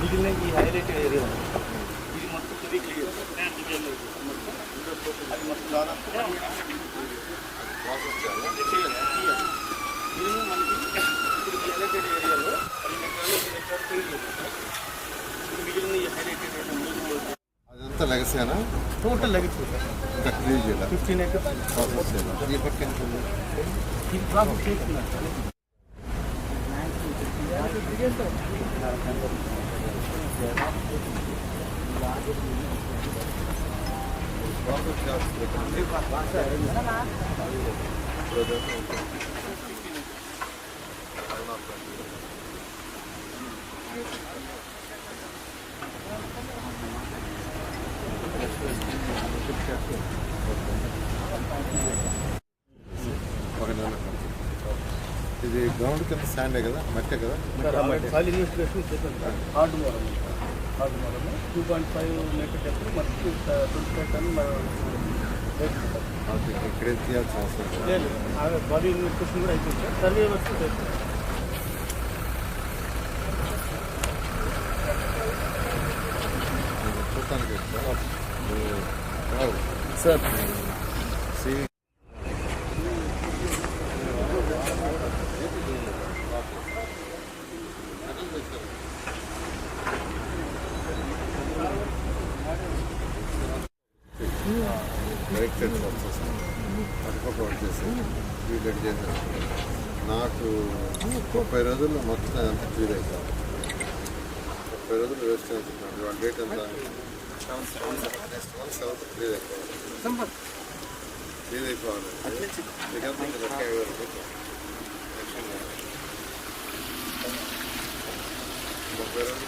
మిగిలిన ఈ highlighted area ఇది మొత్తం ఇది క్లియర్ అది మొత్తం దాదాపు మినిమం మనకి ఇప్పుడు ఈ హైలైటెడ్ ఏరియాలో 10 ఎకరాలు క్లియర్ చేస్తాం. ఇప్పుడు మిగిలిన ఈ హైలైటెడ్ ఏరియా అదంతా లెగసీనా? టోటల్ లెగసీ ఇంకా క్లియర్ చేయాలి. 15 acres ప్రాసెస్ చేయాలి. ఈ పక్క ఎంత ఉంది? ఈ ప్రాసెస్ చేస్తున్నారు. ఇది గ్రౌండ్ కింద శాండే కదా, మట్టే కదా? సాయిల్ ఇన్వెస్టిగేషన్ చేశారు. హార్డ్ మోడల్ 2.5 మీటర్ డెప్త్ మనకి 25 టన్ను ఇక్కడే తీయాల్సిన అవసరం లేదు. బాడీ ఇన్వెస్టిగేషన్ కూడా అయిపోయింది సార్. సర్వే వర్క్ చేస్తాం. చూడటానికి సార్ డైరెక్టెడ్ ప్రాసెస్ అటుపక్క చేసి క్లియర్ చేశాను. నాకు 30 రోజుల్లో మొత్తం అంతా క్లియర్ అయిపోయింది. 30 రోజులు వేస్ట్ అవుతున్నాను. వాళ్ళ డేట్ ఎంత? 7th క్లియర్ అయిపోవాలి. క్లియర్ అయిపోవాలి. మిగతా 30 రోజులు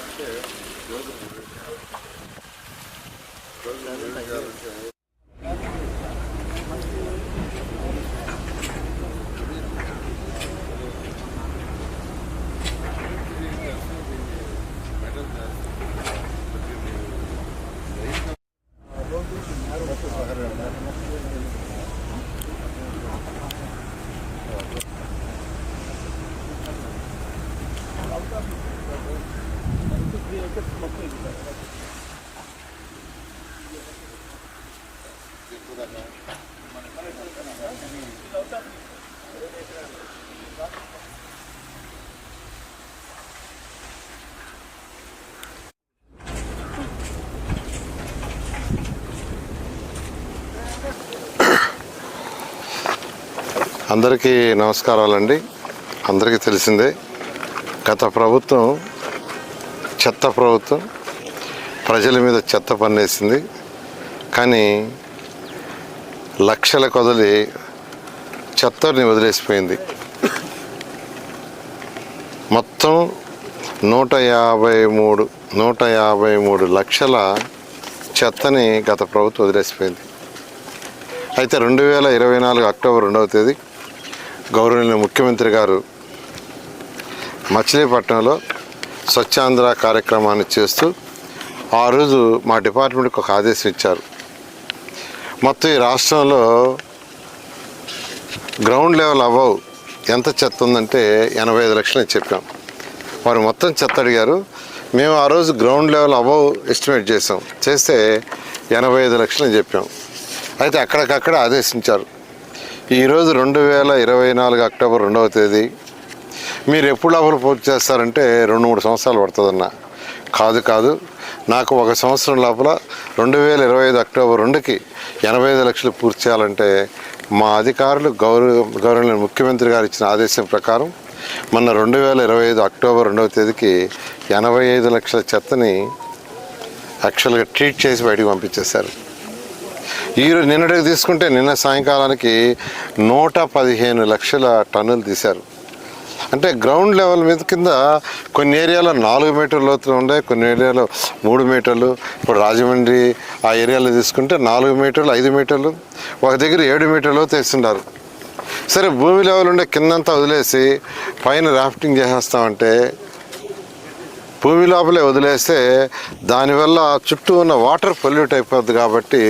అంటే రోజు చేయాలంటే అందరికీ నమస్కారాలండి. అందరికీ తెలిసిందే, గత ప్రభుత్వం చెత్త ప్రభుత్వం ప్రజల మీద చెత్త పన్నేసింది. కానీ లక్షల కొదలి చెత్తని వదిలేసిపోయింది. మొత్తం 153 లక్షల చెత్తని గత ప్రభుత్వం వదిలేసిపోయింది. అయితే 2024 అక్టోబర్ 2వ తేదీ గౌరవనీయ ముఖ్యమంత్రి గారు మచిలీపట్నంలో స్వచ్ఛాంధ్ర కార్యక్రమాన్ని చేస్తూ ఆ రోజు మా డిపార్ట్మెంట్కి ఒక ఆదేశం ఇచ్చారు. మొత్తం ఈ రాష్ట్రంలో గ్రౌండ్ లెవెల్ అబవ్ ఎంత చెత్త ఉందంటే 85 లక్షలు చెప్పాం. వారు మొత్తం చెత్త అడిగారు. మేము ఆ రోజు గ్రౌండ్ లెవెల్ అబవ్ ఎస్టిమేట్ చేస్తే 85 లక్షలు చెప్పాం. అయితే అక్కడికక్కడ ఆదేశించారు. ఈరోజు 2024 అక్టోబర్ 2వ తేదీ మీరు ఎప్పుడు లోపల పూర్తి చేస్తారంటే 2-3 సంవత్సరాలు పడుతుందన్న. కాదు, నాకు 1 సంవత్సరం లోపల 2025 అక్టోబర్ 2కి 85 లక్షలు పూర్తి చేయాలంటే మా అధికారులు గౌరవనీయ ముఖ్యమంత్రి గారు ఇచ్చిన ఆదేశం ప్రకారం మొన్న 2025 అక్టోబర్ 2వ తేదీకి 85 లక్షల చెత్తని యాక్చువల్గా ట్రీట్ చేసి బయటకు పంపించేశారు. ఈరోజు నిన్నటికి తీసుకుంటే నిన్న సాయంకాలానికి 115 లక్షల టన్నులు తీశారు. అంటే గ్రౌండ్ లెవెల్ మీద కింద కొన్ని ఏరియాలో 4 మీటర్ల లోతులు ఉన్నాయి, కొన్ని ఏరియాలో 3 మీటర్లు. ఇప్పుడు రాజమండ్రి ఆ ఏరియాలో తీసుకుంటే 4 మీటర్లు, 5 మీటర్లు, ఒక దగ్గర 7 మీటర్ల లోతు వేస్తున్నారు. సరే, భూమి లెవెల్ ఉండే కిందంతా వదిలేసి పైన రాఫ్టింగ్ చేసేస్తామంటే భూమి లోపలే వదిలేస్తే దానివల్ల చుట్టూ ఉన్న వాటర్ పొల్యూట్ అయిపోద్ది. కాబట్టి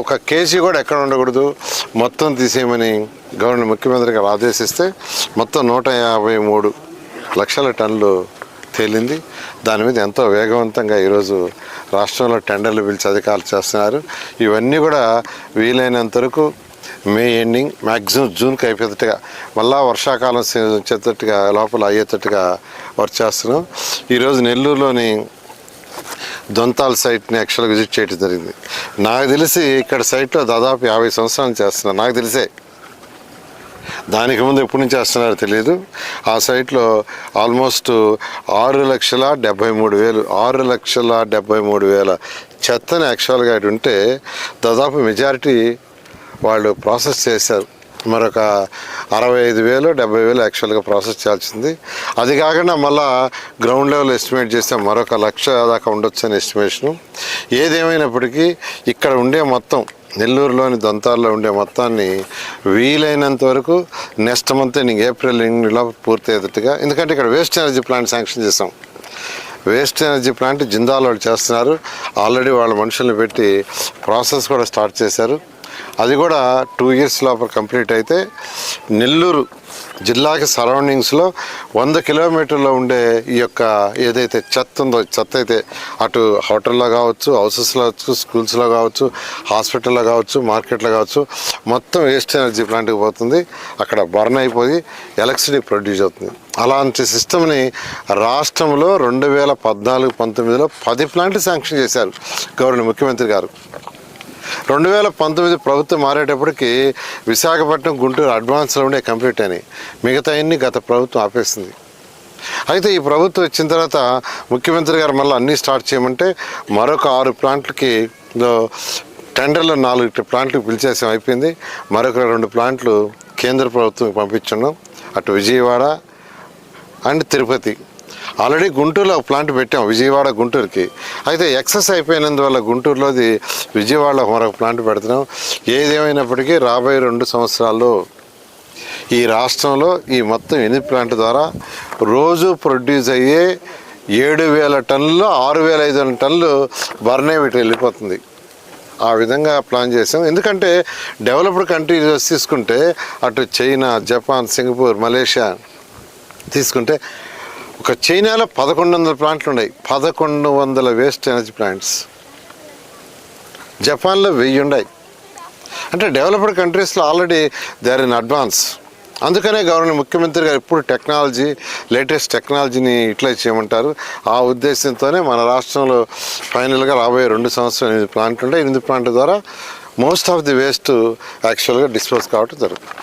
ఒక కేజీ కూడా ఎక్కడ ఉండకూడదు, మొత్తం తీసేయమని గవర్నర్ ముఖ్యమంత్రి గారు ఆదేశిస్తే మొత్తం 153 లక్షల టన్నులు తేలింది. దాని మీద ఎంతో వేగవంతంగా ఈరోజు రాష్ట్రంలో టెండర్లు పిలిచి అధికారులు చేస్తున్నారు. ఇవన్నీ కూడా వీలైనంత వరకు మే ఎండింగ్ మ్యాక్సిమం జూన్కి అయిపోయేటట్టుగా, మళ్ళా వర్షాకాలం వచ్చేటట్టుగా లోపల అయ్యేటట్టుగా వర్క్ చేస్తున్నాం. ఈరోజు నెల్లూరులోని దొంతాల్ సైట్ని యాక్చువల్గా విజిట్ చేయడం జరిగింది. నాకు తెలిసి ఇక్కడ సైట్లో దాదాపు 50 సంవత్సరాలు చేస్తున్నారు నాకు తెలిసే. దానికి ముందు ఎప్పటి నుంచి చేస్తున్నారో తెలియదు. ఆ సైట్లో ఆల్మోస్ట్ 6,73,000 చెత్తని యాక్చువల్గా ఇటు ఉంటే దాదాపు మెజారిటీ వాళ్ళు ప్రాసెస్ చేశారు. మరొక 65,000-70,000 యాక్చువల్గా ప్రాసెస్ చేయాల్సింది. అది కాకుండా మళ్ళా గ్రౌండ్ లెవెల్ ఎస్టిమేట్ చేస్తే మరొక 1,00,000 దాకా ఉండొచ్చు అని ఎస్టిమేషను. ఏదేమైనప్పటికీ ఇక్కడ ఉండే మొత్తం నెల్లూరులోని దొంతాల్లో ఉండే మొత్తాన్ని వీలైనంత వరకు నెక్స్ట్ మంత్ ఏప్రిల్-లో పూర్తి అయ్యేటట్టుగా, ఎందుకంటే ఇక్కడ వేస్ట్ ఎనర్జీ ప్లాంట్ శాంక్షన్ చేసాం. వేస్ట్ ఎనర్జీ ప్లాంట్ జిందాల్ వాళ్ళు చేస్తున్నారు. ఆల్రెడీ వాళ్ళ మనుషుల్ని పెట్టి ప్రాసెస్ కూడా స్టార్ట్ చేశారు. అది కూడా 2 years లోపల కంప్లీట్ అయితే నెల్లూరు జిల్లాకి సరౌండింగ్స్లో 100 కిలోమీటర్లో ఉండే ఈ యొక్క ఏదైతే చెత్త ఉందో, చెత్త అయితే అటు హోటల్లో కావచ్చు, హౌసెస్లో కావచ్చు, స్కూల్స్లో కావచ్చు, హాస్పిటల్లో కావచ్చు, మార్కెట్లో కావచ్చు, మొత్తం వేస్ట్ ఎనర్జీ ప్లాంట్కి పోతుంది. అక్కడ బర్న్ అయిపోయి ఎలక్ట్రిసిటీ ప్రొడ్యూస్ అవుతుంది. అలాంటి సిస్టమ్ని రాష్ట్రంలో 2014-19లో 10 ప్లాంట్లు శాంక్షన్ చేశారు గవర్నర్ ముఖ్యమంత్రి గారు. 2019 ప్రభుత్వం మారేటప్పటికి విశాఖపట్నం, గుంటూరు అడ్వాన్స్లో ఉండే కంప్లీట్ అయినాయి. మిగతా అన్ని గత ప్రభుత్వం ఆపేసింది. అయితే ఈ ప్రభుత్వం వచ్చిన తర్వాత ముఖ్యమంత్రి గారు మళ్ళీ అన్నీ స్టార్ట్ చేయమంటే మరొక 6 ప్లాంట్లకి టెండర్లో 4 ప్లాంట్లకు పిలిచేసాం, అయిపోయింది. మరొక 2 ప్లాంట్లు కేంద్ర ప్రభుత్వం పంపించున్నాం, అటు విజయవాడ అండ్ తిరుపతి. ఆల్రెడీ గుంటూరులో ఒక ప్లాంట్ పెట్టాం, విజయవాడ గుంటూరుకి. అయితే ఎక్సెస్ అయిపోయినందువల్ల గుంటూరులోది విజయవాడలో మరొక ప్లాంట్ పెడుతున్నాం. ఏదేమైనప్పటికీ రాబోయే 2 సంవత్సరాల్లో ఈ రాష్ట్రంలో ఈ మొత్తం 8 ప్లాంట్ ద్వారా రోజు ప్రొడ్యూస్ అయ్యే 7,000 టన్నులు 6,500 టన్నులు బర్న్ అయ్యి వెళ్ళిపోతుంది. ఆ విధంగా ప్లాన్ చేసాం. ఎందుకంటే డెవలప్డ్ కంట్రీస్ తీసుకుంటే అటు చైనా, జపాన్, సింగపూర్, మలేషియా తీసుకుంటే ఒక చైనాలో 1100 ప్లాంట్లు ఉన్నాయి, 1100 వేస్ట్ ఎనర్జీ ప్లాంట్స్. జపాన్లో 1000 ఉన్నాయి. అంటే డెవలప్డ్ కంట్రీస్లో already they are in advance. అందుకనే గవర్నర్ ముఖ్యమంత్రి గారు ఎప్పుడు టెక్నాలజీ, లేటెస్ట్ టెక్నాలజీని యూటిలైజ్ చేయమంటారు. ఆ ఉద్దేశంతోనే మన రాష్ట్రంలో ఫైనల్గా రాబోయే 2 సంవత్సరాలు 8 ప్లాంట్లు ఉంటాయి. 8 ప్లాంట్ల ద్వారా మోస్ట్ ఆఫ్ ది వేస్ట్ యాక్చువల్గా డిస్పోజ్ కావడం జరుగుతుంది.